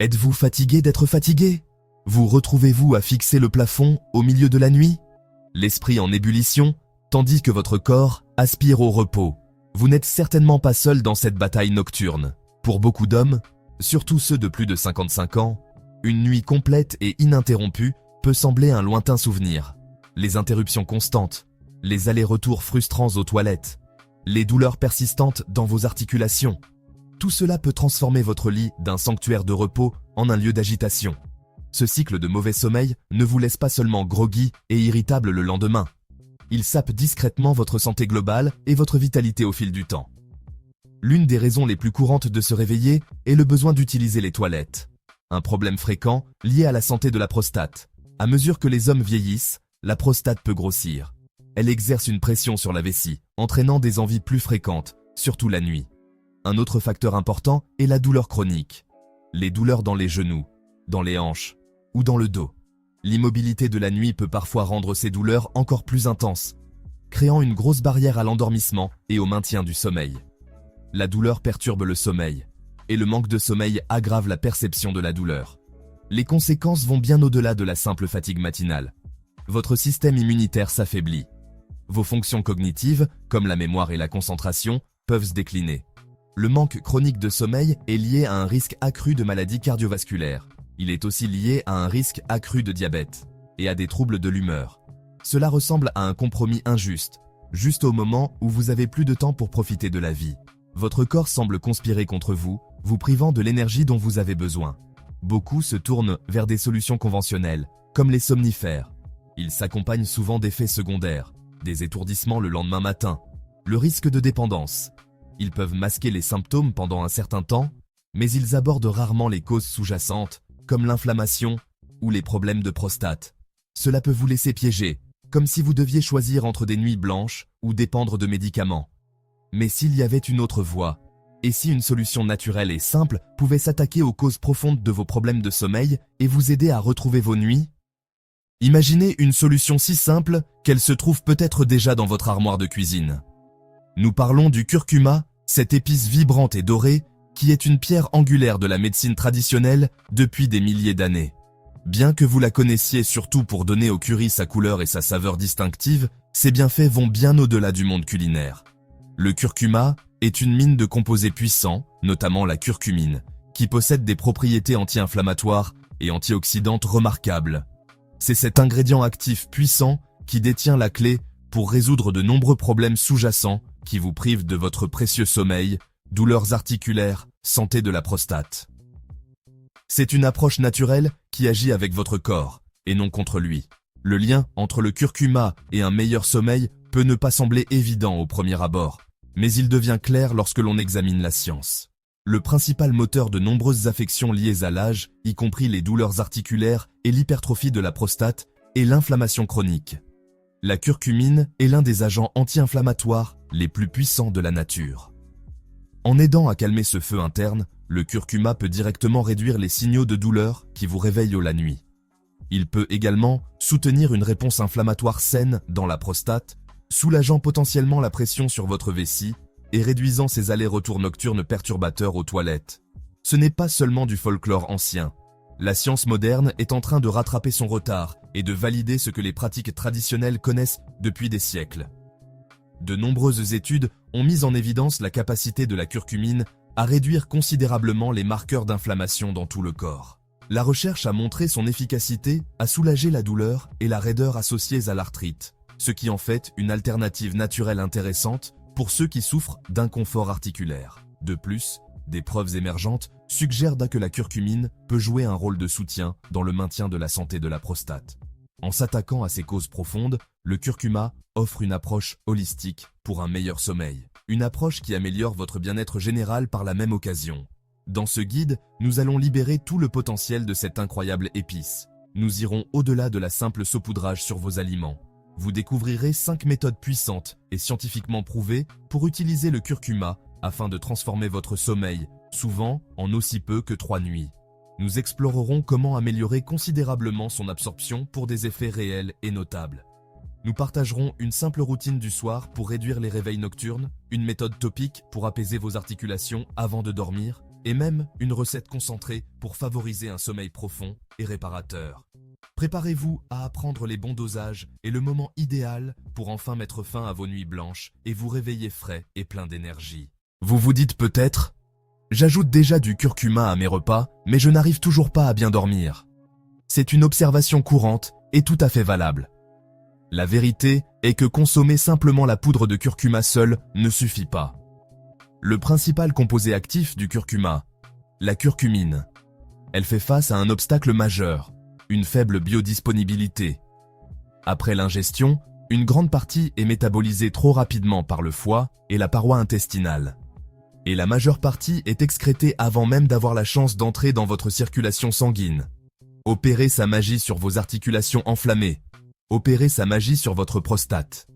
Êtes-vous fatigué d'être fatigué? Vous retrouvez-vous à fixer le plafond au milieu de la nuit? L'esprit en ébullition, tandis que votre corps aspire au repos. Vous n'êtes certainement pas seul dans cette bataille nocturne. Pour beaucoup d'hommes, surtout ceux de plus de 55 ans, une nuit complète et ininterrompue peut sembler un lointain souvenir. Les interruptions constantes, les allers-retours frustrants aux toilettes, les douleurs persistantes dans vos articulations, tout cela peut transformer votre lit d'un sanctuaire de repos en un lieu d'agitation. Ce cycle de mauvais sommeil ne vous laisse pas seulement groggy et irritable le lendemain. Il sape discrètement votre santé globale et votre vitalité au fil du temps. L'une des raisons les plus courantes de se réveiller est le besoin d'utiliser les toilettes. Un problème fréquent lié à la santé de la prostate. À mesure que les hommes vieillissent, la prostate peut grossir. Elle exerce une pression sur la vessie, entraînant des envies plus fréquentes, surtout la nuit. Un autre facteur important est la douleur chronique. Les douleurs dans les genoux, dans les hanches ou dans le dos. L'immobilité de la nuit peut parfois rendre ces douleurs encore plus intenses, créant une grosse barrière à l'endormissement et au maintien du sommeil. La douleur perturbe le sommeil, et le manque de sommeil aggrave la perception de la douleur. Les conséquences vont bien au-delà de la simple fatigue matinale. Votre système immunitaire s'affaiblit. Vos fonctions cognitives, comme la mémoire et la concentration, peuvent se décliner. Le manque chronique de sommeil est lié à un risque accru de maladies cardiovasculaires. Il est aussi lié à un risque accru de diabète et à des troubles de l'humeur. Cela ressemble à un compromis injuste, juste au moment où vous avez plus de temps pour profiter de la vie. Votre corps semble conspirer contre vous, vous privant de l'énergie dont vous avez besoin. Beaucoup se tournent vers des solutions conventionnelles, comme les somnifères. Ils s'accompagnent souvent d'effets secondaires, des étourdissements le lendemain matin, le risque de dépendance. Ils peuvent masquer les symptômes pendant un certain temps, mais ils abordent rarement les causes sous-jacentes, comme l'inflammation ou les problèmes de prostate. Cela peut vous laisser piéger, comme si vous deviez choisir entre des nuits blanches ou dépendre de médicaments. Mais s'il y avait une autre voie, et si une solution naturelle et simple pouvait s'attaquer aux causes profondes de vos problèmes de sommeil et vous aider à retrouver vos nuits? Imaginez une solution si simple qu'elle se trouve peut-être déjà dans votre armoire de cuisine. Nous parlons du curcuma, cette épice vibrante et dorée qui est une pierre angulaire de la médecine traditionnelle depuis des milliers d'années. Bien que vous la connaissiez surtout pour donner au curry sa couleur et sa saveur distinctive, ses bienfaits vont bien au-delà du monde culinaire. Le curcuma est une mine de composés puissants, notamment la curcumine, qui possède des propriétés anti-inflammatoires et antioxydantes remarquables. C'est cet ingrédient actif puissant qui détient la clé pour résoudre de nombreux problèmes sous-jacents qui vous privent de votre précieux sommeil, douleurs articulaires, santé de la prostate. C'est une approche naturelle qui agit avec votre corps, et non contre lui. Le lien entre le curcuma et un meilleur sommeil peut ne pas sembler évident au premier abord, mais il devient clair lorsque l'on examine la science. Le principal moteur de nombreuses affections liées à l'âge, y compris les douleurs articulaires et l'hypertrophie de la prostate, est l'inflammation chronique. La curcumine est l'un des agents anti-inflammatoires les plus puissants de la nature. En aidant à calmer ce feu interne, le curcuma peut directement réduire les signaux de douleur qui vous réveillent la nuit. Il peut également soutenir une réponse inflammatoire saine dans la prostate, soulageant potentiellement la pression sur votre vessie et réduisant ces allers-retours nocturnes perturbateurs aux toilettes. Ce n'est pas seulement du folklore ancien. La science moderne est en train de rattraper son retard et de valider ce que les pratiques traditionnelles connaissent depuis des siècles. De nombreuses études ont mis en évidence la capacité de la curcumine à réduire considérablement les marqueurs d'inflammation dans tout le corps. La recherche a montré son efficacité à soulager la douleur et la raideur associées à l'arthrite, ce qui en fait une alternative naturelle intéressante pour ceux qui souffrent d'inconfort articulaire. De plus, des preuves émergentes suggèrent que la curcumine peut jouer un rôle de soutien dans le maintien de la santé de la prostate. En s'attaquant à ces causes profondes, le curcuma offre une approche holistique pour un meilleur sommeil. Une approche qui améliore votre bien-être général par la même occasion. Dans ce guide, nous allons libérer tout le potentiel de cette incroyable épice. Nous irons au-delà de la simple saupoudrage sur vos aliments. Vous découvrirez 5 méthodes puissantes et scientifiquement prouvées pour utiliser le curcuma afin de transformer votre sommeil, souvent en aussi peu que 3 nuits. Nous explorerons comment améliorer considérablement son absorption pour des effets réels et notables. Nous partagerons une simple routine du soir pour réduire les réveils nocturnes, une méthode topique pour apaiser vos articulations avant de dormir, et même une recette concentrée pour favoriser un sommeil profond et réparateur. Préparez-vous à apprendre les bons dosages et le moment idéal pour enfin mettre fin à vos nuits blanches et vous réveiller frais et plein d'énergie. Vous vous dites peut-être « J'ajoute déjà du curcuma à mes repas, mais je n'arrive toujours pas à bien dormir. » C'est une observation courante et tout à fait valable. La vérité est que consommer simplement la poudre de curcuma seule ne suffit pas. Le principal composé actif du curcuma, la curcumine, elle fait face à un obstacle majeur, une faible biodisponibilité. Après l'ingestion, une grande partie est métabolisée trop rapidement par le foie et la paroi intestinale. Et la majeure partie est excrétée avant même d'avoir la chance d'entrer dans votre circulation sanguine. Opérer sa magie sur vos articulations enflammées. Opérer sa magie sur votre prostate.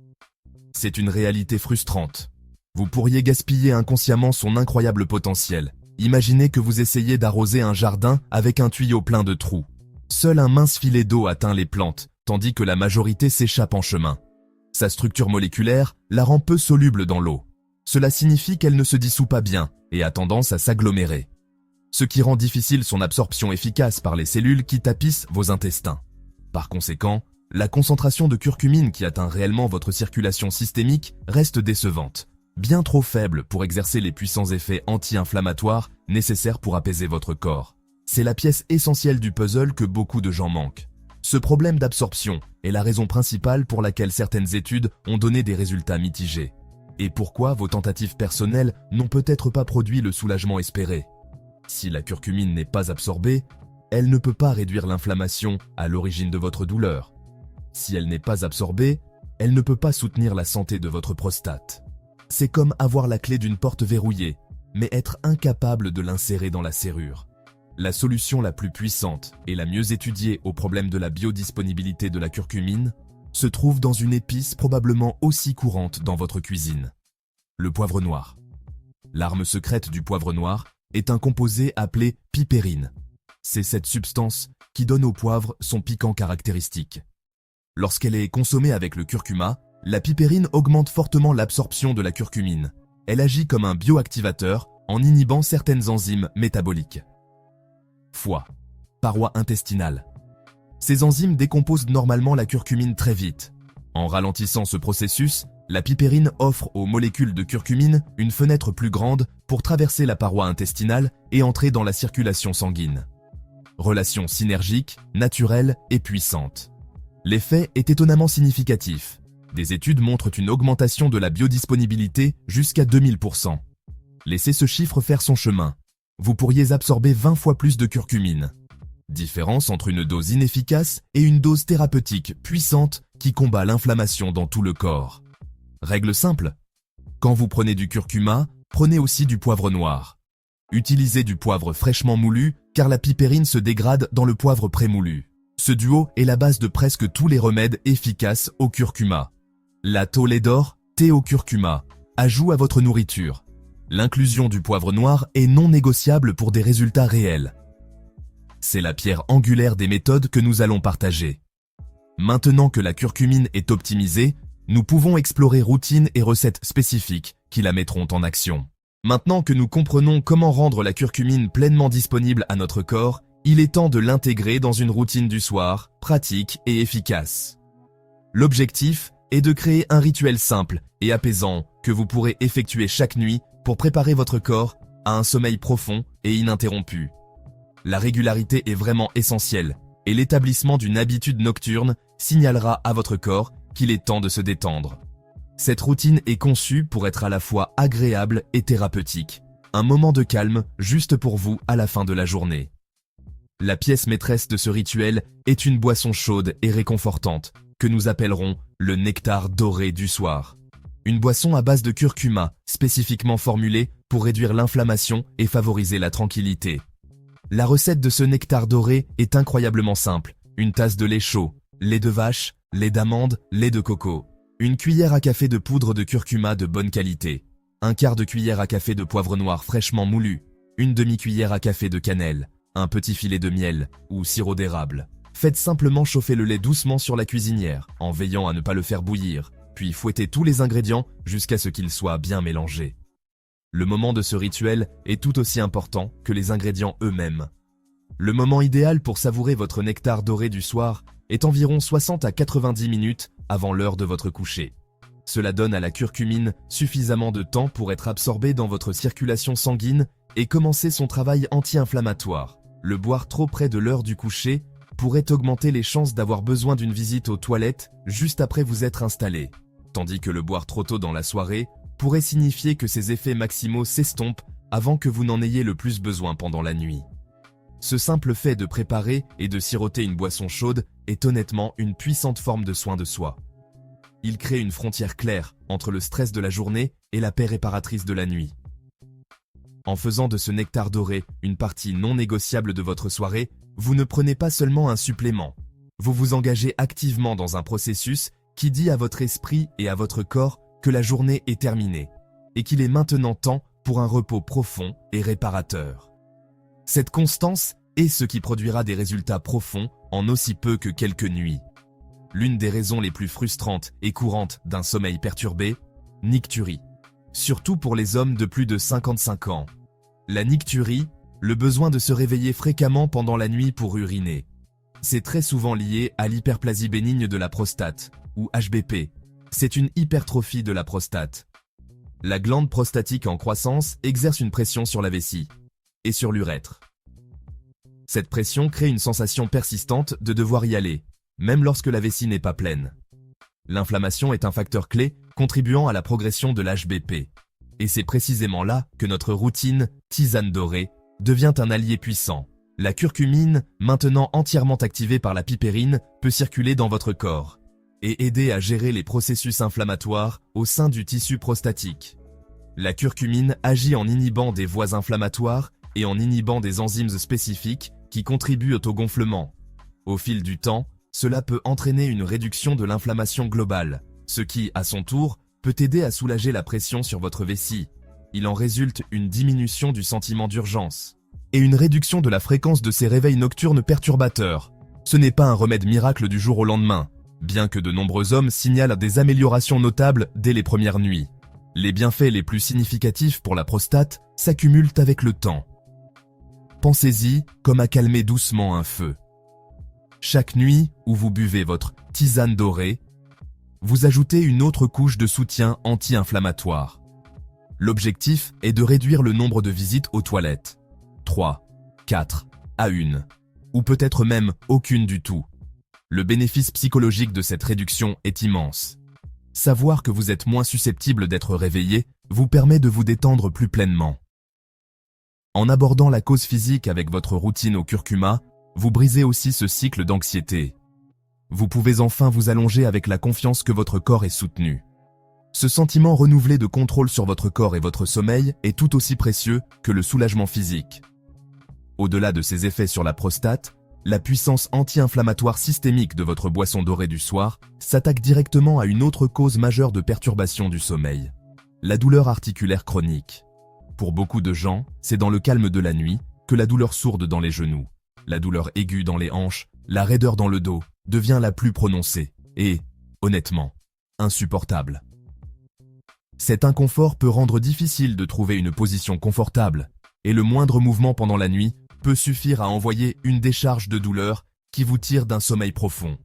C'est une réalité frustrante. Vous pourriez gaspiller inconsciemment son incroyable potentiel. Imaginez que vous essayez d'arroser un jardin avec un tuyau plein de trous. Seul un mince filet d'eau atteint les plantes, tandis que la majorité s'échappe en chemin. Sa structure moléculaire la rend peu soluble dans l'eau. Cela signifie qu'elle ne se dissout pas bien et a tendance à s'agglomérer. Ce qui rend difficile son absorption efficace par les cellules qui tapissent vos intestins. Par conséquent, la concentration de curcumine qui atteint réellement votre circulation systémique reste décevante, bien trop faible pour exercer les puissants effets anti-inflammatoires nécessaires pour apaiser votre corps. C'est la pièce essentielle du puzzle que beaucoup de gens manquent. Ce problème d'absorption est la raison principale pour laquelle certaines études ont donné des résultats mitigés. Et pourquoi vos tentatives personnelles n'ont peut-être pas produit le soulagement espéré. Si la curcumine n'est pas absorbée, elle ne peut pas réduire l'inflammation à l'origine de votre douleur. Si elle n'est pas absorbée, elle ne peut pas soutenir la santé de votre prostate. C'est comme avoir la clé d'une porte verrouillée, mais être incapable de l'insérer dans la serrure. La solution la plus puissante et la mieux étudiée au problème de la biodisponibilité de la curcumine se trouve dans une épice probablement aussi courante dans votre cuisine. Le poivre noir. L'arme secrète du poivre noir est un composé appelé pipérine. C'est cette substance qui donne au poivre son piquant caractéristique. Lorsqu'elle est consommée avec le curcuma, la pipérine augmente fortement l'absorption de la curcumine. Elle agit comme un bioactivateur en inhibant certaines enzymes métaboliques. Foie, paroi intestinale. Ces enzymes décomposent normalement la curcumine très vite. En ralentissant ce processus, la pipérine offre aux molécules de curcumine une fenêtre plus grande pour traverser la paroi intestinale et entrer dans la circulation sanguine. Relation synergique, naturelle et puissante. L'effet est étonnamment significatif. Des études montrent une augmentation de la biodisponibilité jusqu'à 2000%. Laissez ce chiffre faire son chemin. Vous pourriez absorber 20 fois plus de curcumine. Différence entre une dose inefficace et une dose thérapeutique puissante qui combat l'inflammation dans tout le corps. Règle simple. Quand vous prenez du curcuma, prenez aussi du poivre noir. Utilisez du poivre fraîchement moulu car la pipérine se dégrade dans le poivre prémoulu. Ce duo est la base de presque tous les remèdes efficaces au curcuma. La Tolédor, thé au curcuma, ajout à votre nourriture. L'inclusion du poivre noir est non négociable pour des résultats réels. C'est la pierre angulaire des méthodes que nous allons partager. Maintenant que la curcumine est optimisée, nous pouvons explorer routines et recettes spécifiques qui la mettront en action. Maintenant que nous comprenons comment rendre la curcumine pleinement disponible à notre corps, il est temps de l'intégrer dans une routine du soir, pratique et efficace. L'objectif est de créer un rituel simple et apaisant que vous pourrez effectuer chaque nuit pour préparer votre corps à un sommeil profond et ininterrompu. La régularité est vraiment essentielle et l'établissement d'une habitude nocturne signalera à votre corps qu'il est temps de se détendre. Cette routine est conçue pour être à la fois agréable et thérapeutique, un moment de calme juste pour vous à la fin de la journée. La pièce maîtresse de ce rituel est une boisson chaude et réconfortante que nous appellerons le nectar doré du soir. Une boisson à base de curcuma spécifiquement formulée pour réduire l'inflammation et favoriser la tranquillité. La recette de ce nectar doré est incroyablement simple. Une tasse de lait chaud, lait de vache, lait d'amande, lait de coco. Une cuillère à café de poudre de curcuma de bonne qualité. Un quart de cuillère à café de poivre noir fraîchement moulu. Une demi-cuillère à café de cannelle. Un petit filet de miel ou sirop d'érable. Faites simplement chauffer le lait doucement sur la cuisinière, en veillant à ne pas le faire bouillir, puis fouettez tous les ingrédients jusqu'à ce qu'ils soient bien mélangés. Le moment de ce rituel est tout aussi important que les ingrédients eux-mêmes. Le moment idéal pour savourer votre nectar doré du soir est environ 60 à 90 minutes avant l'heure de votre coucher. Cela donne à la curcumine suffisamment de temps pour être absorbée dans votre circulation sanguine et commencer son travail anti-inflammatoire. Le boire trop près de l'heure du coucher pourrait augmenter les chances d'avoir besoin d'une visite aux toilettes juste après vous être installé, tandis que le boire trop tôt dans la soirée pourrait signifier que ses effets maximaux s'estompent avant que vous n'en ayez le plus besoin pendant la nuit. Ce simple fait de préparer et de siroter une boisson chaude est honnêtement une puissante forme de soin de soi. Il crée une frontière claire entre le stress de la journée et la paix réparatrice de la nuit. En faisant de ce nectar doré une partie non négociable de votre soirée, vous ne prenez pas seulement un supplément. Vous vous engagez activement dans un processus qui dit à votre esprit et à votre corps que la journée est terminée et qu'il est maintenant temps pour un repos profond et réparateur. Cette constance est ce qui produira des résultats profonds en aussi peu que quelques nuits. L'une des raisons les plus frustrantes et courantes d'un sommeil perturbé, nicturie. Surtout pour les hommes de plus de 55 ans. La nicturie, le besoin de se réveiller fréquemment pendant la nuit pour uriner. C'est très souvent lié à l'hyperplasie bénigne de la prostate, ou HBP. C'est une hypertrophie de la prostate. La glande prostatique en croissance exerce une pression sur la vessie et sur l'urètre. Cette pression crée une sensation persistante de devoir y aller, même lorsque la vessie n'est pas pleine. L'inflammation est un facteur clé contribuant à la progression de l'HBP. Et c'est précisément là que notre routine tisane dorée devient un allié puissant. La curcumine, maintenant entièrement activée par la pipérine, peut circuler dans votre corps et aider à gérer les processus inflammatoires au sein du tissu prostatique. La curcumine agit en inhibant des voies inflammatoires et en inhibant des enzymes spécifiques qui contribuent au gonflement. Au fil du temps, cela peut entraîner une réduction de l'inflammation globale, ce qui, à son tour, peut aider à soulager la pression sur votre vessie. Il en résulte une diminution du sentiment d'urgence et une réduction de la fréquence de ces réveils nocturnes perturbateurs. Ce n'est pas un remède miracle du jour au lendemain, bien que de nombreux hommes signalent des améliorations notables dès les premières nuits. Les bienfaits les plus significatifs pour la prostate s'accumulent avec le temps. Pensez-y comme à calmer doucement un feu. Chaque nuit où vous buvez votre tisane dorée, vous ajoutez une autre couche de soutien anti-inflammatoire. L'objectif est de réduire le nombre de visites aux toilettes. 3, 4, à 1, ou peut-être même aucune du tout. Le bénéfice psychologique de cette réduction est immense. Savoir que vous êtes moins susceptible d'être réveillé vous permet de vous détendre plus pleinement. En abordant la cause physique avec votre routine au curcuma, vous brisez aussi ce cycle d'anxiété. Vous pouvez enfin vous allonger avec la confiance que votre corps est soutenu. Ce sentiment renouvelé de contrôle sur votre corps et votre sommeil est tout aussi précieux que le soulagement physique. Au-delà de ses effets sur la prostate, la puissance anti-inflammatoire systémique de votre boisson dorée du soir s'attaque directement à une autre cause majeure de perturbation du sommeil, la douleur articulaire chronique. Pour beaucoup de gens, c'est dans le calme de la nuit que la douleur sourde dans les genoux, la douleur aiguë dans les hanches, la raideur dans le dos devient la plus prononcée et, honnêtement, insupportable. Cet inconfort peut rendre difficile de trouver une position confortable et le moindre mouvement pendant la nuit peut suffire à envoyer une décharge de douleur qui vous tire d'un sommeil profond.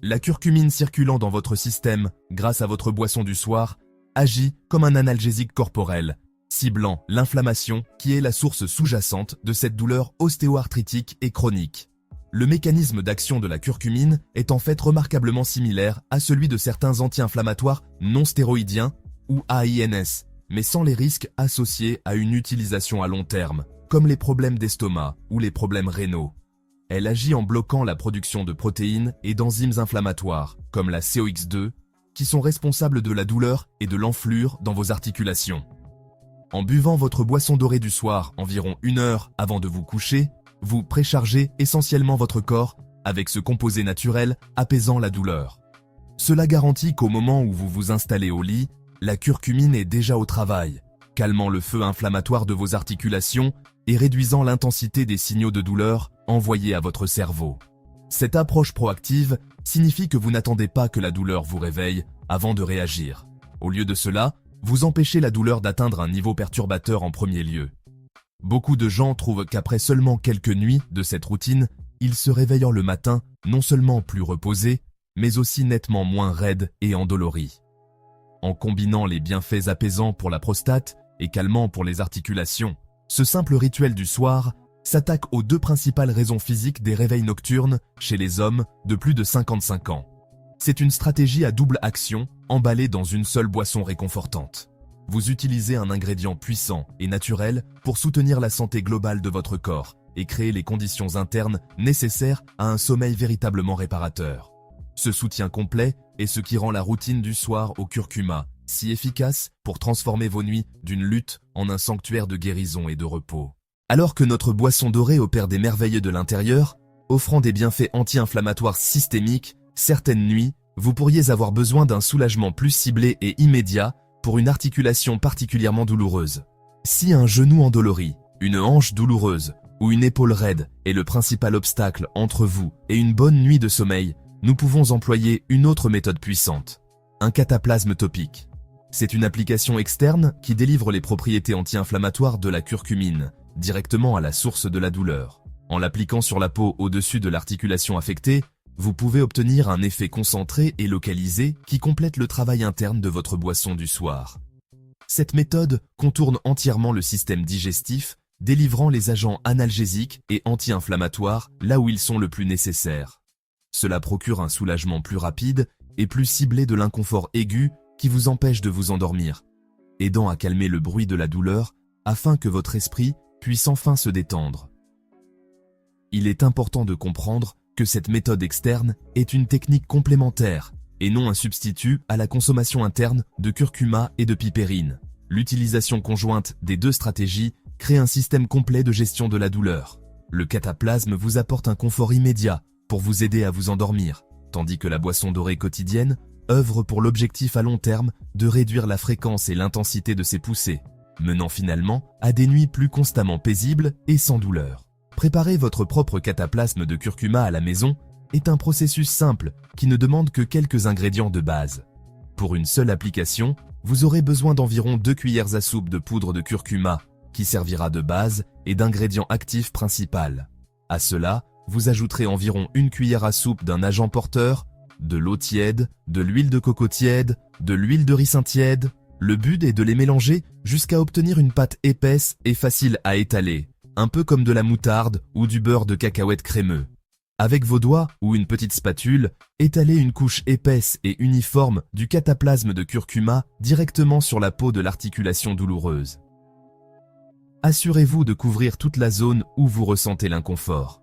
La curcumine circulant dans votre système grâce à votre boisson du soir agit comme un analgésique corporel, ciblant l'inflammation qui est la source sous-jacente de cette douleur ostéoarthritique et chronique. Le mécanisme d'action de la curcumine est en fait remarquablement similaire à celui de certains anti-inflammatoires non stéroïdiens ou AINS, mais sans les risques associés à une utilisation à long terme, comme les problèmes d'estomac ou les problèmes rénaux. Elle agit en bloquant la production de protéines et d'enzymes inflammatoires, comme la COX2, qui sont responsables de la douleur et de l'enflure dans vos articulations. En buvant votre boisson dorée du soir environ 1 heure avant de vous coucher, vous préchargez essentiellement votre corps avec ce composé naturel apaisant la douleur. Cela garantit qu'au moment où vous vous installez au lit, la curcumine est déjà au travail, calmant le feu inflammatoire de vos articulations et réduisant l'intensité des signaux de douleur envoyés à votre cerveau. Cette approche proactive signifie que vous n'attendez pas que la douleur vous réveille avant de réagir. Au lieu de cela, vous empêchez la douleur d'atteindre un niveau perturbateur en premier lieu. Beaucoup de gens trouvent qu'après seulement quelques nuits de cette routine, ils se réveillent le matin non seulement plus reposés, mais aussi nettement moins raides et endoloris. En combinant les bienfaits apaisants pour la prostate et calmants pour les articulations, ce simple rituel du soir s'attaque aux deux principales raisons physiques des réveils nocturnes chez les hommes de plus de 55 ans. C'est une stratégie à double action emballée dans une seule boisson réconfortante. Vous utilisez un ingrédient puissant et naturel pour soutenir la santé globale de votre corps et créer les conditions internes nécessaires à un sommeil véritablement réparateur. Ce soutien complet est ce qui rend la routine du soir au curcuma si efficace pour transformer vos nuits d'une lutte en un sanctuaire de guérison et de repos. Alors que notre boisson dorée opère des merveilles de l'intérieur, offrant des bienfaits anti-inflammatoires systémiques, certaines nuits, vous pourriez avoir besoin d'un soulagement plus ciblé et immédiat pour une articulation particulièrement douloureuse. Si un genou endolori, une hanche douloureuse ou une épaule raide est le principal obstacle entre vous et une bonne nuit de sommeil, nous pouvons employer une autre méthode puissante, un cataplasme topique. C'est une application externe qui délivre les propriétés anti-inflammatoires de la curcumine directement à la source de la douleur. En l'appliquant sur la peau au-dessus de l'articulation affectée, vous pouvez obtenir un effet concentré et localisé qui complète le travail interne de votre boisson du soir. Cette méthode contourne entièrement le système digestif, délivrant les agents analgésiques et anti-inflammatoires là où ils sont le plus nécessaires. Cela procure un soulagement plus rapide et plus ciblé de l'inconfort aigu qui vous empêche de vous endormir, aidant à calmer le bruit de la douleur afin que votre esprit puisse enfin se détendre. Il est important de comprendre que cette méthode externe est une technique complémentaire et non un substitut à la consommation interne de curcuma et de pipérine. L'utilisation conjointe des deux stratégies crée un système complet de gestion de la douleur. Le cataplasme vous apporte un confort immédiat pour vous aider à vous endormir, tandis que la boisson dorée quotidienne œuvre pour l'objectif à long terme de réduire la fréquence et l'intensité de ces poussées, menant finalement à des nuits plus constamment paisibles et sans douleur. Préparer votre propre cataplasme de curcuma à la maison est un processus simple qui ne demande que quelques ingrédients de base. Pour une seule application, vous aurez besoin d'environ 2 cuillères à soupe de poudre de curcuma, qui servira de base et d'ingrédient actif principal. À cela, vous ajouterez environ 1 cuillère à soupe d'un agent porteur, de l'eau tiède, de l'huile de coco tiède, de l'huile de ricin tiède. Le but est de les mélanger jusqu'à obtenir une pâte épaisse et facile à étaler, un peu comme de la moutarde ou du beurre de cacahuète crémeux. Avec vos doigts ou une petite spatule, étalez une couche épaisse et uniforme du cataplasme de curcuma directement sur la peau de l'articulation douloureuse. Assurez-vous de couvrir toute la zone où vous ressentez l'inconfort.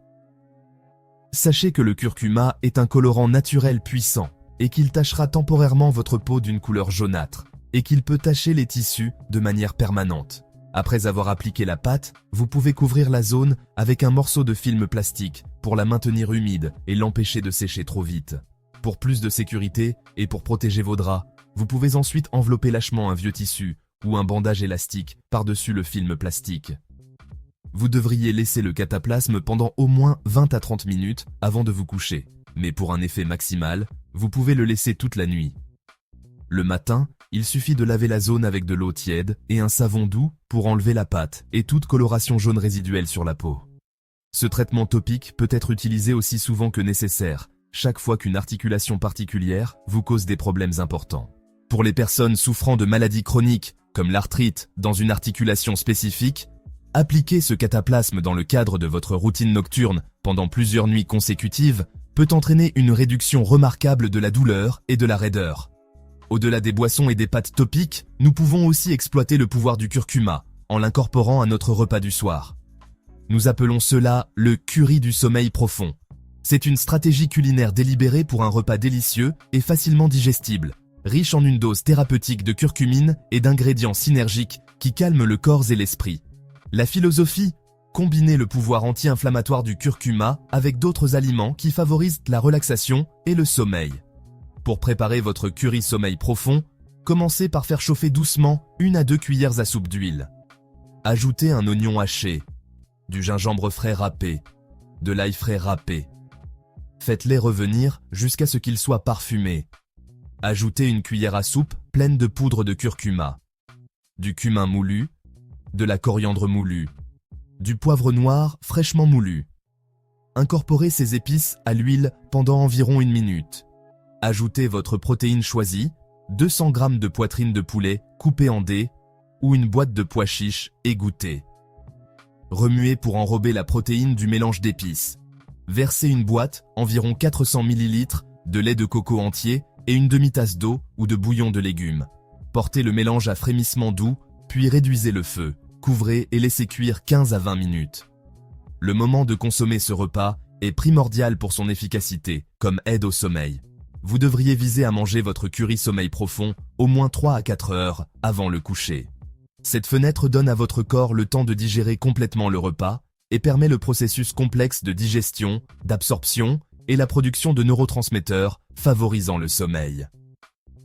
Sachez que le curcuma est un colorant naturel puissant et qu'il tachera temporairement votre peau d'une couleur jaunâtre et qu'il peut tacher les tissus de manière permanente. Après avoir appliqué la pâte, vous pouvez couvrir la zone avec un morceau de film plastique pour la maintenir humide et l'empêcher de sécher trop vite. Pour plus de sécurité et pour protéger vos draps, vous pouvez ensuite envelopper lâchement un vieux tissu ou un bandage élastique par-dessus le film plastique. Vous devriez laisser le cataplasme pendant au moins 20 à 30 minutes avant de vous coucher, mais pour un effet maximal, vous pouvez le laisser toute la nuit. Le matin, il suffit de laver la zone avec de l'eau tiède et un savon doux pour enlever la pâte et toute coloration jaune résiduelle sur la peau. Ce traitement topique peut être utilisé aussi souvent que nécessaire, chaque fois qu'une articulation particulière vous cause des problèmes importants. Pour les personnes souffrant de maladies chroniques, comme l'arthrite dans une articulation spécifique, appliquer ce cataplasme dans le cadre de votre routine nocturne pendant plusieurs nuits consécutives peut entraîner une réduction remarquable de la douleur et de la raideur. Au-delà des boissons et des pâtes topiques, nous pouvons aussi exploiter le pouvoir du curcuma en l'incorporant à notre repas du soir. Nous appelons cela le curry du sommeil profond. C'est une stratégie culinaire délibérée pour un repas délicieux et facilement digestible, riche en une dose thérapeutique de curcumine et d'ingrédients synergiques qui calment le corps et l'esprit. La philosophie, combiner le pouvoir anti-inflammatoire du curcuma avec d'autres aliments qui favorisent la relaxation et le sommeil. Pour préparer votre curry sommeil profond, commencez par faire chauffer doucement 1 à 2 cuillères à soupe d'huile. Ajoutez un oignon haché, du gingembre frais râpé, de l'ail frais râpé. Faites-les revenir jusqu'à ce qu'ils soient parfumés. Ajoutez 1 cuillère à soupe pleine de poudre de curcuma. du cumin moulu, de la coriandre moulue, du poivre noir fraîchement moulu. Incorporez ces épices à l'huile pendant environ 1 minute. Ajoutez votre protéine choisie, 200 g de poitrine de poulet coupée en dés ou une boîte de pois chiches égouttée. Remuez pour enrober la protéine du mélange d'épices. Versez une boîte, environ 400 ml, de lait de coco entier et une demi-tasse d'eau ou de bouillon de légumes. Portez le mélange à frémissement doux, puis réduisez le feu. Couvrez et laissez cuire 15 à 20 minutes. Le moment de consommer ce repas est primordial pour son efficacité, comme aide au sommeil. Vous devriez viser à manger votre curry sommeil profond au moins 3 à 4 heures avant le coucher. Cette fenêtre donne à votre corps le temps de digérer complètement le repas et permet le processus complexe de digestion, d'absorption et la production de neurotransmetteurs favorisant le sommeil.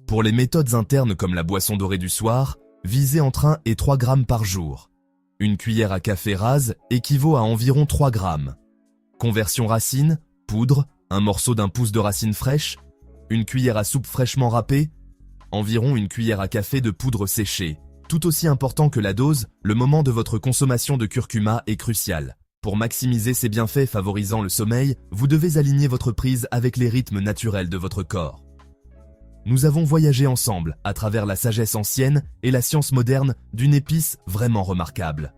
Pour les méthodes internes comme la boisson dorée du soir, visez entre 1 et 3 grammes par jour. Une cuillère à café rase équivaut à environ 3 grammes. Conversion racine, poudre, un morceau d'un pouce de racine fraîche, une cuillère à soupe fraîchement râpée, environ une cuillère à café de poudre séchée. Tout aussi important que la dose, le moment de votre consommation de curcuma est crucial. Pour maximiser ses bienfaits favorisant le sommeil, vous devez aligner votre prise avec les rythmes naturels de votre corps. Nous avons voyagé ensemble à travers la sagesse ancienne et la science moderne d'une épice vraiment remarquable.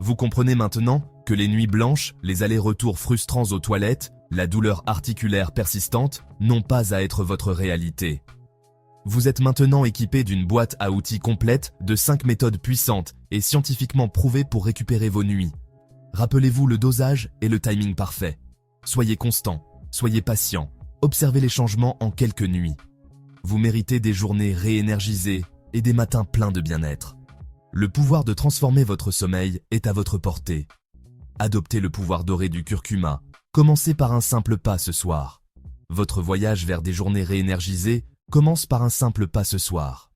Vous comprenez maintenant que les nuits blanches, les allers-retours frustrants aux toilettes, la douleur articulaire persistante n'ont pas à être votre réalité. Vous êtes maintenant équipé d'une boîte à outils complète de 5 méthodes puissantes et scientifiquement prouvées pour récupérer vos nuits. Rappelez-vous le dosage et le timing parfait. Soyez constant, soyez patient, observez les changements en quelques nuits. Vous méritez des journées réénergisées et des matins pleins de bien-être. Le pouvoir de transformer votre sommeil est à votre portée. Adoptez le pouvoir doré du curcuma. Commencez par un simple pas ce soir. Votre voyage vers des journées réénergisées commence par un simple pas ce soir.